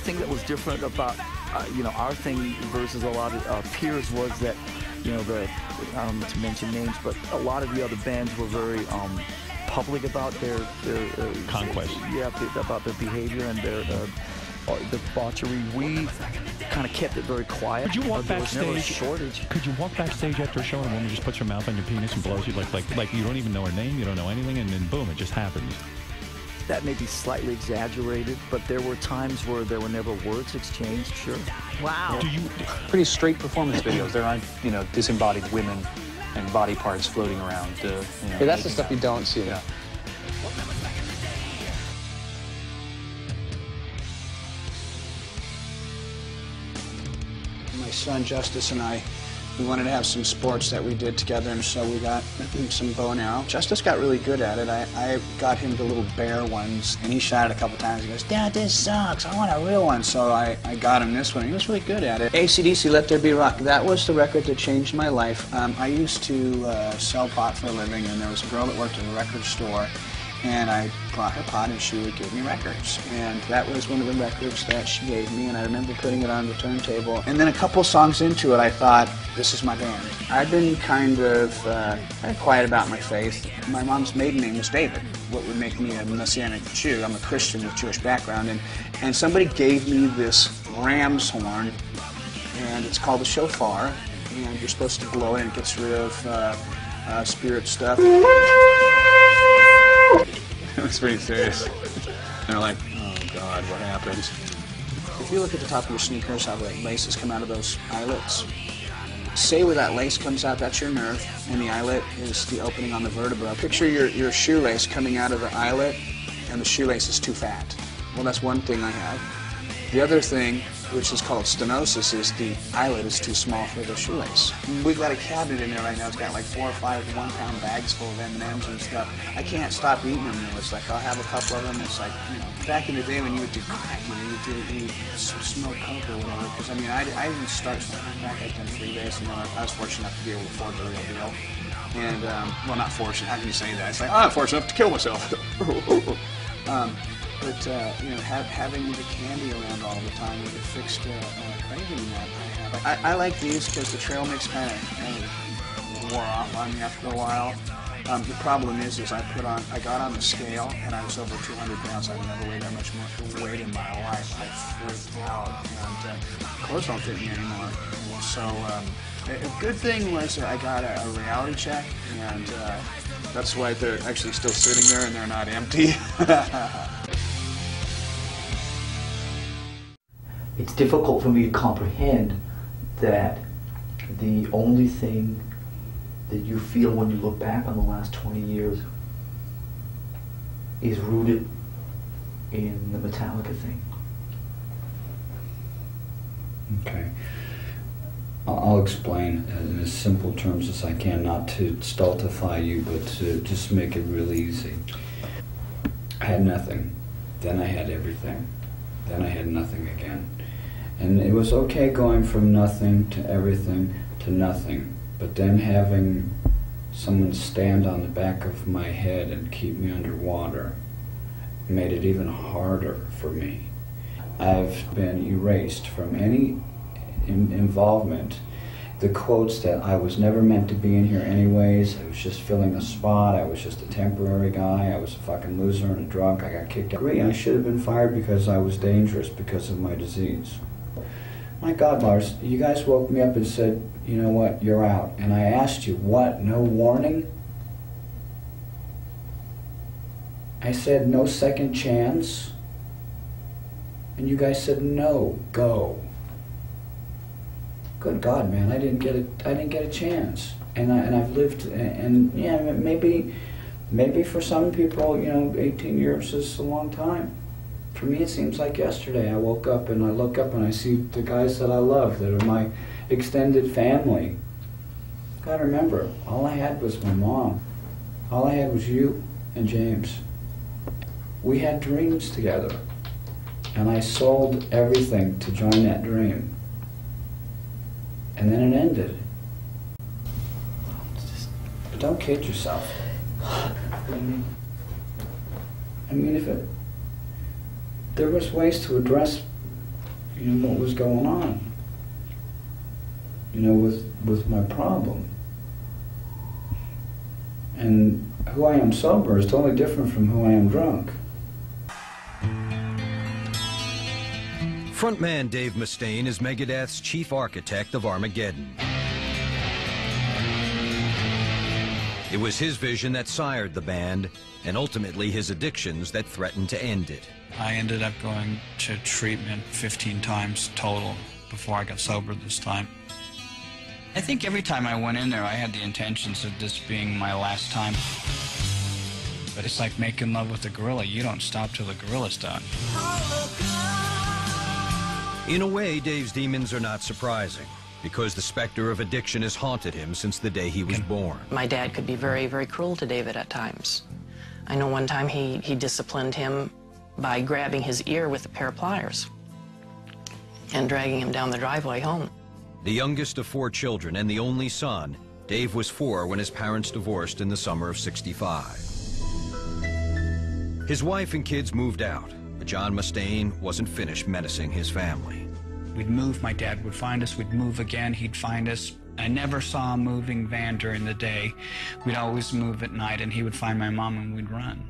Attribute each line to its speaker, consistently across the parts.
Speaker 1: thing that was different about you know, our thing versus a lot of our peers was that, you know, I don't need to mention names, but a lot of the other bands were very public about their
Speaker 2: conquest.
Speaker 1: Yeah, about their behavior and their the debauchery. We kind of kept it very quiet.
Speaker 2: Could you walk
Speaker 1: there was never a
Speaker 2: backstage?
Speaker 1: shortage.
Speaker 2: Could you walk backstage after a show and a woman just puts her mouth on your penis and blows you like you don't even know her name, you don't know anything, and then boom, it just happens?
Speaker 1: That may be slightly exaggerated, but there were times where there were never words exchanged. Sure.
Speaker 3: Wow.
Speaker 2: Do you?
Speaker 4: Pretty straight performance videos. There aren't, you know, disembodied women and body parts floating around. You know,
Speaker 5: yeah, that's the stuff you don't see.
Speaker 4: Yeah.
Speaker 6: My son Justice and I, we wanted to have some sports that we did together, and so we got some bow and arrow. Justice got really good at it. I got him the little bear ones, and he shot it a couple times. He goes, "Dad, this sucks. I want a real one." So I got him this one. He was really good at it. AC/DC, Let There Be Rock. That was the record that changed my life. I used to sell pot for a living, and there was a girl that worked in a record store, and I brought her pot and she would give me records. And that was one of the records that she gave me, and I remember putting it on the turntable. And then a couple songs into it, I thought, this is my band. I've been kind of quiet about my faith. My mom's maiden name was David, what would make me a Messianic Jew. I'm a Christian with Jewish background, and somebody gave me this ram's horn, and it's called a shofar, and you're supposed to blow it, and it gets rid of spirit stuff. It was pretty serious. They're like, oh God, what happens? If you look at the top of your sneakers, how the laces come out of those eyelets, say where that lace comes out, that's your nerve, and the eyelet is the opening on the vertebra. Picture your shoelace coming out of the eyelet, and the shoelace is too fat. Well, that's one thing I have. The other thing, which is called stenosis, is the eyelet is too small for the shoelace. We've got a cabinet in there right now. It's got like 4 or 5 one-pound bags full of M&Ms and stuff. I can't stop eating them though. It's like I'll have a couple of them. It's like, you know, back in the day when you would do crack, you know, you smoke coke or whatever. Because I mean, I didn't start smoking crack. I'd done freebase. You know, I was fortunate enough to be able to afford the real deal. And well, not fortunate. How can you say that? It's like, oh, I'm fortunate enough to kill myself. But you know, having the candy around all the time with a fixed craving that I have. I like these because the trail mix kind of wore off on me after a while. The problem is I got on the scale and I was over 200 pounds. I've never weighed that much more weight in my life. I freaked out, and clothes don't fit me anymore. So a good thing was I got a reality check, and that's why they're actually still sitting there and they're not empty.
Speaker 7: It's difficult for me to comprehend that the only thing that you feel when you look back on the last 20 years is rooted in the Metallica thing.
Speaker 8: Okay. I'll explain in as simple terms as I can, not to stultify you, but to just make it really easy. I had nothing, then I had everything, then I had nothing again. And it was okay going from nothing to everything to nothing, but then having someone stand on the back of my head and keep me underwater made it even harder for me. I've been erased from any involvement. The quotes that I was never meant to be in here anyways, I was just filling a spot, I was just a temporary guy, I was a fucking loser and a drunk, I got kicked out. I should have been fired because I was dangerous because of my disease. My God, Lars, you guys woke me up and said, you know what, you're out. And I asked you, what, no warning? I said, no second chance? And you guys said, no, go. Good God, man, I didn't get a chance. And I've lived, and yeah, maybe for some people, you know, 18 years is a long time. For me, it seems like yesterday. I woke up and I look up and I see the guys that I love, that are my extended family. Gotta remember, all I had was my mom. All I had was you and James. We had dreams together, and I sold everything to join that dream. And then it ended. But don't kid yourself. I mean, there was ways to address what was going on, with my problem. And who I am sober is totally different from who I am drunk.
Speaker 3: Frontman Dave Mustaine is Megadeth's chief architect of Armageddon. It was his vision that sired the band, and ultimately his addictions that threatened to end it.
Speaker 5: I ended up going to treatment 15 times total before I got sober this time. I think every time I went in there, I had the intentions of this being my last time. But it's like making love with a gorilla. You don't stop till the gorilla's done.
Speaker 3: In a way, Dave's demons are not surprising, because the specter of addiction has haunted him since the day he was born.
Speaker 9: My dad could be very, very cruel to David at times. I know one time he disciplined him by grabbing his ear with a pair of pliers and dragging him down the driveway home.
Speaker 3: The youngest of 4 children and the only son, Dave was 4 when his parents divorced in the summer of '65. His wife and kids moved out, but John Mustaine wasn't finished menacing his family.
Speaker 5: We'd move, my dad would find us, we'd move again, he'd find us. I never saw a moving van during the day. We'd always move at night, and he would find my mom and we'd run.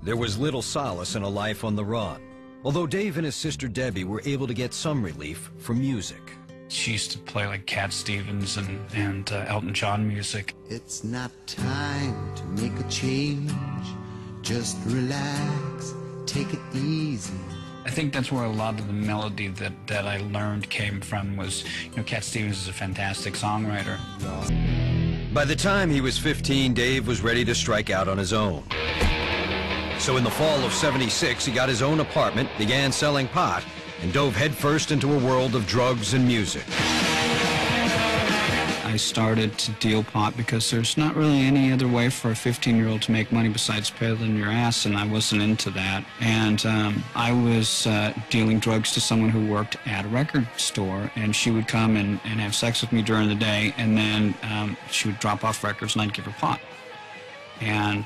Speaker 3: There was little solace in a life on the run, although Dave and his sister Debbie were able to get some relief from music.
Speaker 5: She used to play like Cat Stevens and Elton John music.
Speaker 10: It's not time to make a change. Just relax, take it easy.
Speaker 5: I think that's where a lot of the melody that I learned came from was, Cat Stevens is a fantastic songwriter.
Speaker 3: By the time he was 15, Dave was ready to strike out on his own. So in the fall of '76, he got his own apartment, began selling pot, and dove headfirst into a world of drugs and music.
Speaker 5: I started to deal pot because there's not really any other way for a 15-year-old to make money besides peddling your ass, and I wasn't into that. And I was dealing drugs to someone who worked at a record store, and she would come and have sex with me during the day, and then she would drop off records and I'd give her pot. And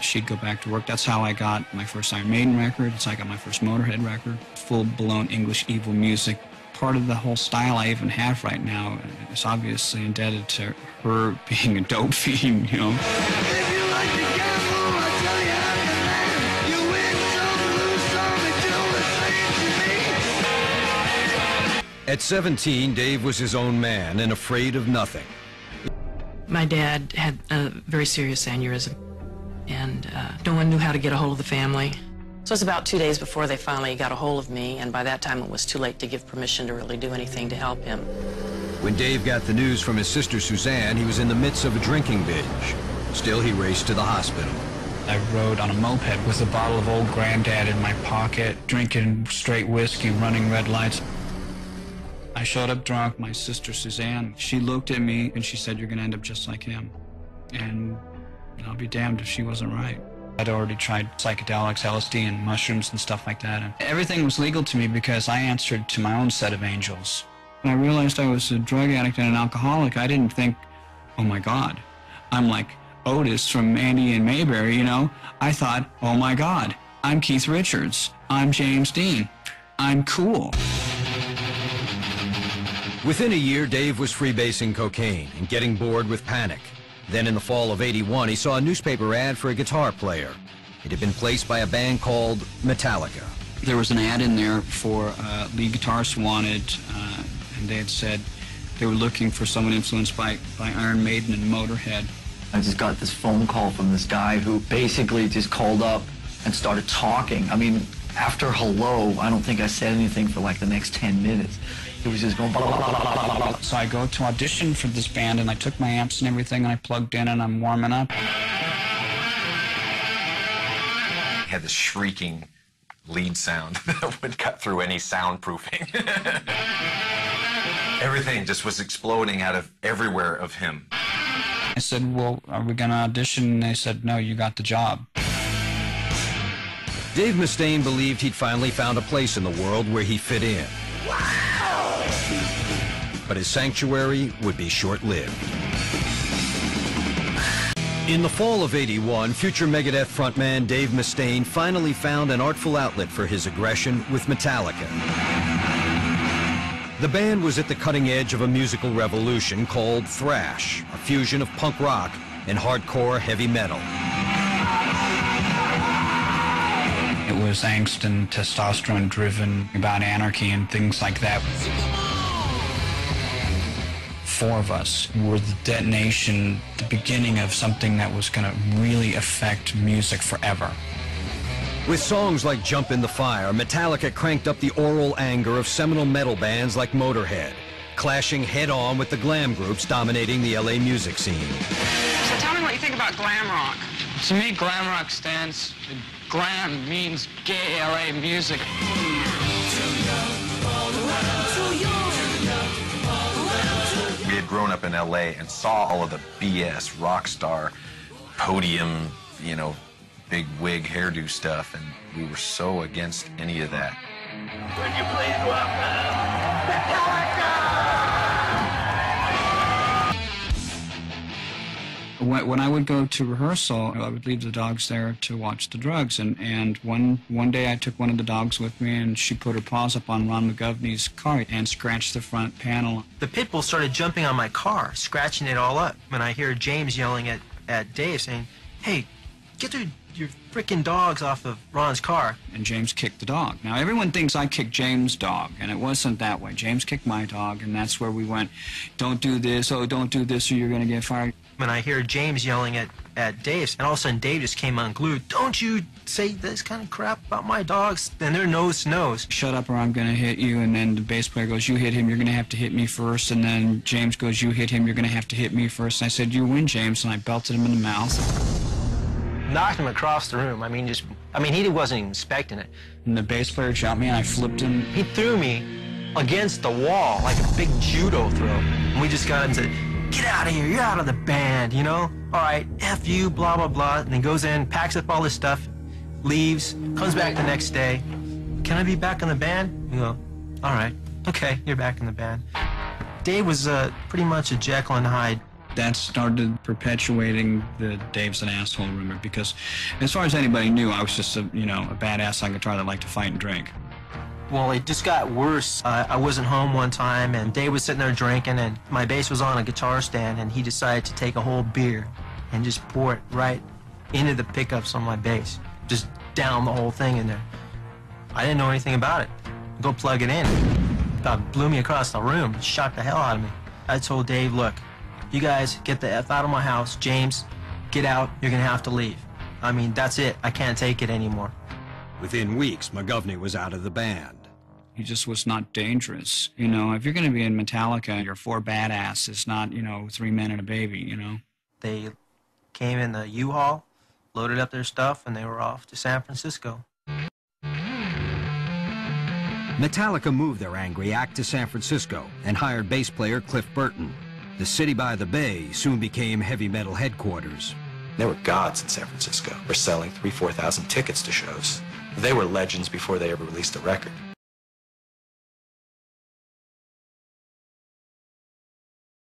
Speaker 5: she'd go back to work. That's how I got my first Iron Maiden record. That's how I got my first Motorhead record. Full-blown English evil music. Part of the whole style I even have right now is obviously indebted to her being a dope fiend,
Speaker 10: If you like to gamble, I tell you how to land. You win some, lose some, and do the same to me.
Speaker 3: At 17, Dave was his own man and afraid of nothing.
Speaker 9: My dad had a very serious aneurysm, and no one knew how to get a hold of the family. So it was about 2 days before they finally got a hold of me, and by that time it was too late to give permission to really do anything to help him.
Speaker 3: When Dave got the news from his sister Suzanne, he was in the midst of a drinking binge. Still, he raced to the hospital.
Speaker 5: I rode on a moped with a bottle of Old Granddad in my pocket, drinking straight whiskey, running red lights. I showed up drunk. My sister Suzanne, she looked at me and she said, "You're going to end up just like him." And I'll be damned if she wasn't right. I'd already tried psychedelics, LSD, and mushrooms and stuff like that. And everything was legal to me because I answered to my own set of angels. When I realized I was a drug addict and an alcoholic, I didn't think, oh my God, I'm like Otis from Andy and Mayberry, I thought, oh my God, I'm Keith Richards. I'm James Dean. I'm cool.
Speaker 3: Within a year, Dave was freebasing cocaine and getting bored with Panic. Then in the fall of '81, he saw a newspaper ad for a guitar player. It had been placed by a band called Metallica.
Speaker 5: There was an ad in there for lead guitarist wanted, and they had said they were looking for someone influenced by Iron Maiden and Motorhead.
Speaker 7: I just got this phone call from this guy who basically just called up and started talking. I mean, after hello, I don't think I said anything for like the next 10 minutes. He was just going blah, blah, blah, blah, blah, blah.
Speaker 5: So I go to audition for this band, and I took my amps and everything, and I plugged in, and I'm warming up.
Speaker 11: He had this shrieking lead sound that would cut through any soundproofing. Everything just was exploding out of everywhere of him.
Speaker 5: I said, well, are we going to audition? And they said, no, you got the job.
Speaker 3: Dave Mustaine believed he'd finally found a place in the world where he fit in. But his sanctuary would be short-lived. In the fall of '81, future Megadeth frontman Dave Mustaine finally found an artful outlet for his aggression with Metallica. The band was at the cutting edge of a musical revolution called thrash, a fusion of punk rock and hardcore heavy metal.
Speaker 5: It was angst and testosterone driven about anarchy and things like that. Four of us were the detonation, the beginning of something that was going to really affect music forever.
Speaker 3: With songs like Jump in the Fire, Metallica cranked up the oral anger of seminal metal bands like Motorhead, clashing head-on with the glam groups dominating the LA music scene.
Speaker 12: So tell me what you think about glam rock.
Speaker 5: To me, glam rock stands, glam means gay LA music.
Speaker 11: We had grown up in LA and saw all of the BS rock star podium, you know, big wig hairdo stuff, and we were so against any of that.
Speaker 13: Would you please welcome Metallica?
Speaker 5: When I would go to rehearsal, I would leave the dogs there to watch the drugs, and one day I took one of the dogs with me, and she put her paws up on Ron McGovney's car and scratched the front panel.
Speaker 14: The pit bull started jumping on my car, scratching it all up, and I hear James yelling at Dave saying, "Hey, get your frickin' dogs off of Ron's car."
Speaker 5: And James kicked the dog. Now, everyone thinks I kicked James' dog, and it wasn't that way. James kicked my dog, and that's where we went, "Don't do this, oh, don't do this, or you're going to get fired."
Speaker 14: When I hear James yelling at Dave, and all of a sudden Dave just came unglued. "Don't you say this kind of crap about my dogs." And they're nose to nose.
Speaker 5: "Shut up or I'm going to hit you." And then the bass player goes, "You hit him, you're going to have to hit me first." And then James goes, "You hit him, you're going to have to hit me first." And I said, "You win, James," and I belted him in the mouth.
Speaker 14: Knocked him across the room. He wasn't even expecting it.
Speaker 5: And the bass player jumped me, and I flipped him.
Speaker 14: He threw me against the wall like a big judo throw. And we just got into, "Get out of here, you're out of the band, you know? All right, F you, blah, blah, blah." And then goes in, packs up all his stuff, leaves, comes back the next day. "Can I be back in the band?" We go, "All right, okay, you're back in the band." Dave was pretty much a Jekyll and Hyde.
Speaker 5: That started perpetuating the Dave's an asshole rumor, because as far as anybody knew, I was just a badass on guitar that liked to fight and drink.
Speaker 14: Well, it just got worse. I wasn't home one time, and Dave was sitting there drinking, and my bass was on a guitar stand, and he decided to take a whole beer and just pour it right into the pickups on my bass. Just down the whole thing in there. I didn't know anything about it. Go plug it in. About blew me across the room. Shocked the hell out of me. I told Dave, "Look, you guys get the F out of my house. James, get out. You're going to have to leave. That's it. I can't take it anymore."
Speaker 3: Within weeks, McGovney was out of the band.
Speaker 5: He just was not dangerous. If you're going to be in Metallica, you're four badasses, not, three men and a baby,
Speaker 14: They came in the U-Haul, loaded up their stuff, and they were off to San Francisco.
Speaker 3: Metallica moved their angry act to San Francisco and hired bass player Cliff Burton. The city by the bay soon became heavy metal headquarters.
Speaker 11: There were gods in San Francisco. We're selling 3,000 to 4,000 tickets to shows. They were legends before they ever released a record.